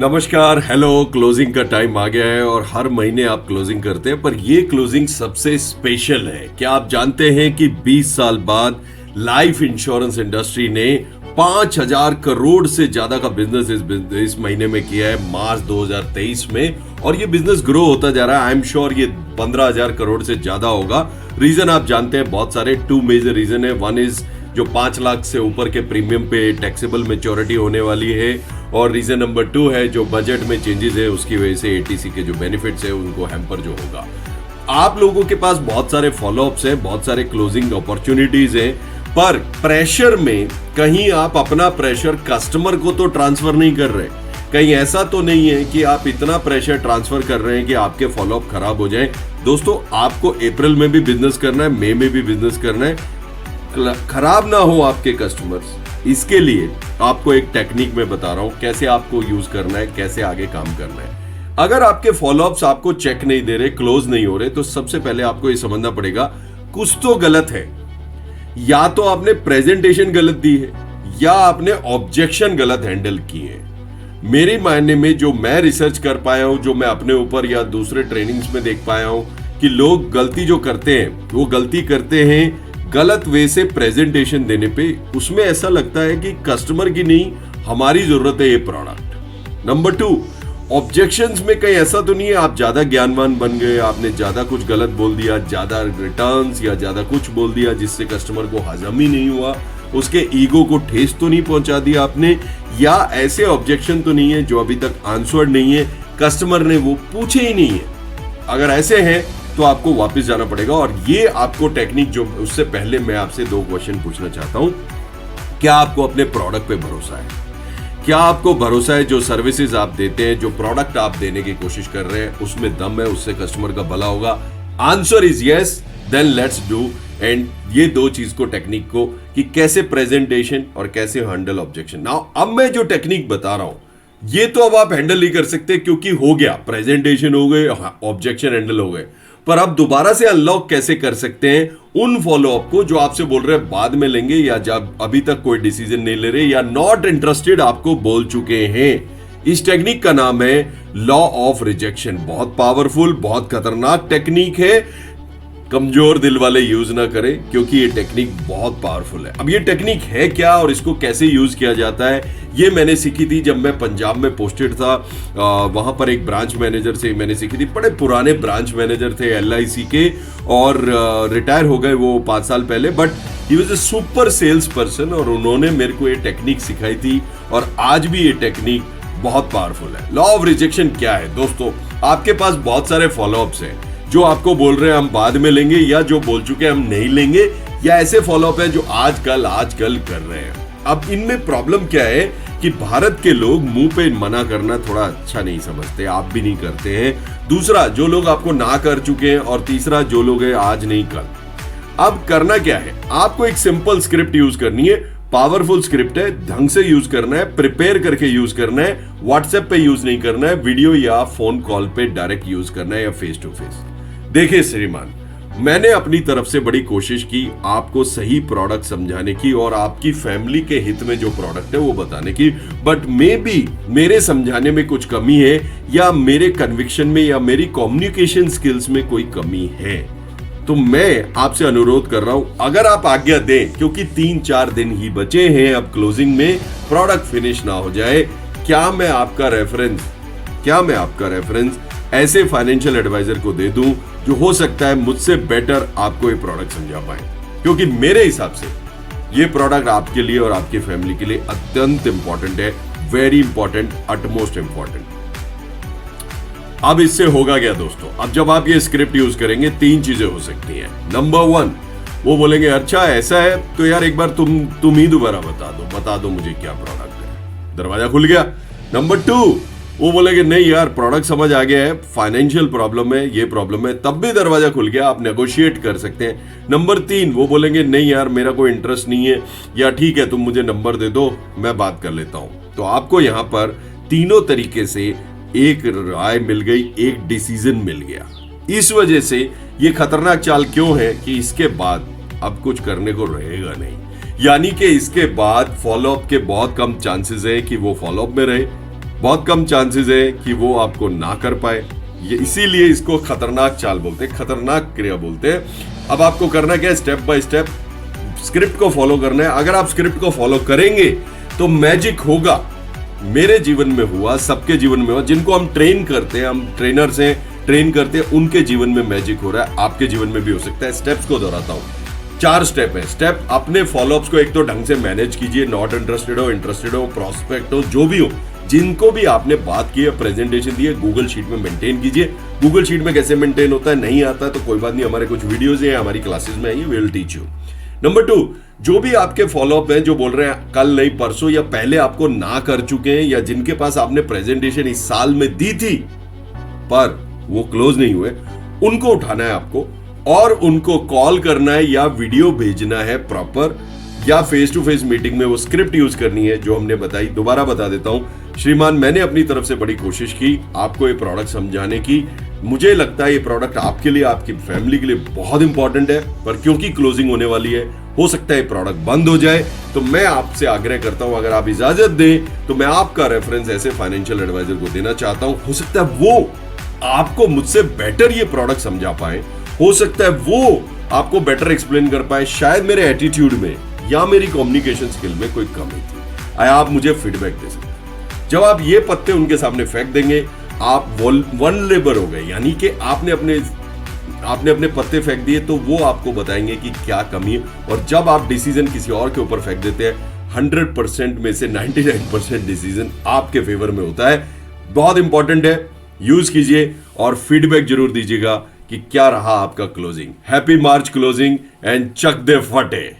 नमस्कार, hello. Closing का time आ गया है और हर महीने आप क्लोजिंग करते हैं, पर ये क्लोजिंग सबसे स्पेशल है। क्या आप जानते हैं कि 20 साल बाद लाइफ इंश्योरेंस इंडस्ट्री ने 5,000 करोड़ से ज्यादा का बिजनेस इस महीने में किया है, मार्च 2023 में। और ये बिजनेस ग्रो होता जा रहा है। आई एम श्योर ये 15,000 करोड़ से ज्यादा होगा। रीजन आप जानते हैं, बहुत सारे। टू मेजर रीजन है। वन इज जो 5 लाख से ऊपर के प्रीमियम पे टैक्सेबल मेच्योरिटी होने वाली है, और रीजन नंबर 2 है जो बजट में चेंजेस है, उसकी वजह से एटीसी के जो बेनिफिट्स है उनको हैम्पर जो होगा। आप लोगों के पास बहुत सारे फॉलोअप्स हैं, बहुत सारे क्लोजिंग अपॉर्चुनिटीज हैं, पर प्रेशर में कहीं आप अपना प्रेशर कस्टमर को तो ट्रांसफर नहीं कर रहे। कहीं ऐसा तो नहीं है कि आप इतना प्रेशर ट्रांसफर कर रहे हैं कि आपके फॉलोअप खराब हो जाए। दोस्तों, आपको अप्रैल में भी बिजनेस करना है, मई में भी बिजनेस करना है, खराब ना हो आपके कस्टमर्स। इसके लिए आपको एक टेक्निक में बता रहा हूं कैसे आपको यूज करना है, कैसे आगे काम करना है। अगर आपके फॉलोअप्स आपको चेक नहीं दे रहे, क्लोज नहीं हो रहे, तो सबसे पहले आपको ये समझना पड़ेगा कुछ तो गलत है। या तो आपने प्रेजेंटेशन गलत दी है, या आपने ऑब्जेक्शन गलत हैंडल किए हैं। मेरे मायने में जो मैं रिसर्च कर पाया हूं, जो मैं अपने ऊपर या दूसरे ट्रेनिंग्स में देख पाया हूं, कि लोग गलती जो करते हैं वो गलती करते हैं गलत वे से प्रेजेंटेशन देने पे। उसमें ऐसा लगता है कि कस्टमर की नहीं, हमारी जरूरत है ये प्रोडक्ट। नंबर 2, ऑब्जेक्शंस में कहीं ऐसा तो नहीं है आप ज्यादा ज्ञानवान बन गए, आपने ज्यादा कुछ गलत बोल दिया, ज्यादा रिटर्न्स या ज्यादा कुछ बोल दिया जिससे कस्टमर को हजम ही नहीं हुआ, उसके ईगो को ठेस तो नहीं पहुंचा दिया आपने, या ऐसे ऑब्जेक्शन तो नहीं है जो अभी तक आंसर्ड नहीं है, कस्टमर ने वो पूछे ही नहीं है। अगर ऐसे हैं तो आपको वापस जाना पड़ेगा। और ये आपको टेक्निक जो, उससे पहले मैं आपसे 2 क्वेश्चन पूछना चाहता हूं। क्या आपको अपने प्रोडक्ट पे भरोसा है? क्या आपको भरोसा है जो सर्विसेज आप देते हैं, जो प्रोडक्ट आप देने की कोशिश कर रहे हैं, उसमें दम है, उससे कस्टमर का भला होगा? Answer is yes, then let's do. And ये 2 चीज को, टेक्निक को, कि कैसे प्रेजेंटेशन और कैसे हैंडल ऑब्जेक्शन। नाउ अब मैं जो टेक्निक बता रहा हूं, ये तो अब आप हैंडल नहीं कर सकते क्योंकि हो गया, प्रेजेंटेशन हो गए, ऑब्जेक्शन हैंडल हो गए। पर आप दोबारा से अनलॉक कैसे कर सकते हैं उन फॉलोअप को जो आपसे बोल रहे हैं बाद में लेंगे, या जब अभी तक कोई डिसीजन नहीं ले रहे, या नॉट इंटरेस्टेड आपको बोल चुके हैं। इस टेक्निक का नाम है लॉ ऑफ रिजेक्शन। बहुत पावरफुल, बहुत खतरनाक टेक्निक है। कमजोर दिल वाले यूज ना करें, क्योंकि ये टेक्निक बहुत पावरफुल है। अब ये टेक्निक है क्या और इसको कैसे यूज किया जाता है, ये मैंने सीखी थी जब मैं पंजाब में पोस्टेड था। वहां पर एक ब्रांच मैनेजर से मैंने सीखी थी। बड़े पुराने ब्रांच मैनेजर थे LIC के, और रिटायर हो गए वो 5 साल पहले, but he was a super sales person, और उन्होंने मेरे को ये टेक्निक सिखाई थी, और आज भी ये टेक्निक बहुत पावरफुल है। लॉ ऑफ रिजेक्शन क्या है दोस्तों? आपके पास बहुत सारे फॉलोअप्स हैं जो आपको बोल रहे हैं हम बाद में लेंगे, या जो बोल चुके हैं हम नहीं लेंगे, या ऐसे फॉलोअप है जो आजकल कर रहे हैं। अब इनमें प्रॉब्लम क्या है कि भारत के लोग मुंह पे मना करना थोड़ा अच्छा नहीं समझते, आप भी नहीं करते हैं। दूसरा, जो लोग आपको ना कर चुके हैं, और तीसरा, जो लोग हैं आज नहीं कल। अब करना क्या है? आपको एक सिंपल स्क्रिप्ट यूज करनी है। पावरफुल स्क्रिप्ट है, ढंग से यूज करना है, प्रिपेयर करके यूज करना है। व्हाट्सएप पे यूज नहीं करना है, वीडियो या फोन कॉल पे डायरेक्ट यूज करना है, या फेस टू फेस। देखिए श्रीमान, मैंने अपनी तरफ से बड़ी कोशिश की आपको सही प्रोडक्ट समझाने की, और आपकी फैमिली के हित में जो प्रोडक्ट है वो बताने की, बट मे बी मेरे समझाने में कुछ कमी है, या मेरे कन्विक्शन में, या मेरी कम्युनिकेशन स्किल्स में कोई कमी है। तो मैं आपसे अनुरोध कर रहा हूं, अगर आप आज्ञा दें, क्योंकि 3-4 दिन ही बचे हैं अब क्लोजिंग में, प्रोडक्ट फिनिश ना हो जाए, क्या मैं आपका रेफरेंस ऐसे फाइनेंशियल एडवाइजर को दे दूं जो हो सकता है मुझसे बेटर आपको ये प्रोडक्ट समझा पाए। क्योंकि मेरे हिसाब से ये प्रोडक्ट आपके लिए और आपकी फैमिली के लिए अत्यंत इंपॉर्टेंट है, वेरी इंपॉर्टेंट, अटमोस्ट इंपॉर्टेंट। अब इससे होगा क्या दोस्तों? अब जब आप ये स्क्रिप्ट यूज करेंगे, 3 चीजें हो सकती हैं। नंबर 1, वो बोलेंगे अच्छा ऐसा है तो यार एक बार तुम ही दोबारा बता दो मुझे क्या प्रोडक्ट है। दरवाजा खुल गया। नंबर 2, वो बोलेंगे नहीं यार प्रोडक्ट समझ आ गया है, फाइनेंशियल प्रॉब्लम है, ये प्रॉब्लम है, तब भी दरवाजा खुल गया, आप नेगोशिएट कर सकते हैं। नंबर 3, वो बोलेंगे नहीं यार मेरा कोई इंटरेस्ट नहीं है, या ठीक है तुम मुझे नंबर दे दो मैं बात कर लेता हूं। तो आपको यहां पर तीनों तरीके से एक राय मिल गई, एक डिसीजन मिल गया। इस वजह से ये खतरनाक चाल क्यों है कि इसके बाद अब कुछ करने को रहेगा नहीं, यानी कि इसके बाद फॉलोअप के बहुत कम चांसेस है कि वो फॉलोअप में रहे। बहुत कम चांसेस है कि वो आपको ना कर पाए। ये इसीलिए इसको खतरनाक चाल बोलते हैं, खतरनाक क्रिया बोलते हैं। अब आपको करना क्या है, स्टेप बाय स्टेप स्क्रिप्ट को फॉलो करना है। अगर आप स्क्रिप्ट को फॉलो करेंगे तो मैजिक होगा। मेरे जीवन में हुआ, सबके जीवन में हुआ। जिनको हम ट्रेन करते हैं, हम ट्रेनर्स हैं, ट्रेन करते हैं, उनके जीवन में मैजिक हो रहा है, आपके जीवन में भी हो सकता है। स्टेप्स को दोहराता हूं, 4 स्टेप है। स्टेप, अपने फॉलोअप्स को एक तो ढंग से मैनेज कीजिए। नॉट इंटरेस्टेड हो, इंटरेस्टेड हो, प्रोस्पेक्ट हो, जो भी हो, जिनको भी आपने बात की है, प्रेजेंटेशन दी है, गूगल शीट में मेंटेन कीजिए। गूगल शीट में कैसे मेंटेन होता है, नहीं आता तो कोई बात नहीं, हमारे कुछ वीडियोज हैं, हमारी क्लासेस में आइए, we will teach you. Number 2, जो भी आपके फॉलोअप हैं, जो बोल रहे हैं कल नहीं परसों या पहले आपको ना कर चुके हैं, या जिनके पास आपने प्रेजेंटेशन इस साल में दी थी पर वो क्लोज नहीं हुए, उनको उठाना है आपको और उनको कॉल करना है या वीडियो भेजना है प्रॉपर, या फेस टू फेस मीटिंग में वो स्क्रिप्ट यूज करनी है जो हमने बताई। दोबारा बता देता हूं श्रीमान, मैंने अपनी तरफ से बड़ी कोशिश की आपको ये प्रोडक्ट समझाने की। मुझे लगता है ये प्रोडक्ट आपके लिए, आपकी फैमिली के लिए बहुत इंपॉर्टेंट है, पर क्योंकि क्लोजिंग होने वाली है, हो सकता है ये प्रोडक्ट बंद हो जाए, तो मैं आपसे आग्रह करता हूं, अगर आप इजाजत दें तो मैं आपका रेफरेंस ऐसे फाइनेंशियल एडवाइजर को देना चाहता हूं। हो सकता है वो आपको मुझसे बेटर ये प्रोडक्ट समझा पाए, हो सकता है वो आपको बेटर एक्सप्लेन कर पाए। शायद मेरे एटीट्यूड में या मेरी कम्युनिकेशन स्किल में कोई कमी थी, आप मुझे फीडबैक दे सकते हैं। जब आप ये पत्ते उनके सामने फेंक देंगे, आप वल्नरेबल हो गए, यानी कि आपने अपने पत्ते फेंक दिए, तो वो आपको बताएंगे कि क्या कमी है। और जब आप डिसीजन किसी और के ऊपर फेंक देते हैं, 100% में से 99% डिसीजन आपके फेवर में होता है। बहुत इंपॉर्टेंट है, यूज कीजिए और फीडबैक जरूर दीजिएगा कि क्या रहा आपका closing. Happy March closing and चक दे फटे।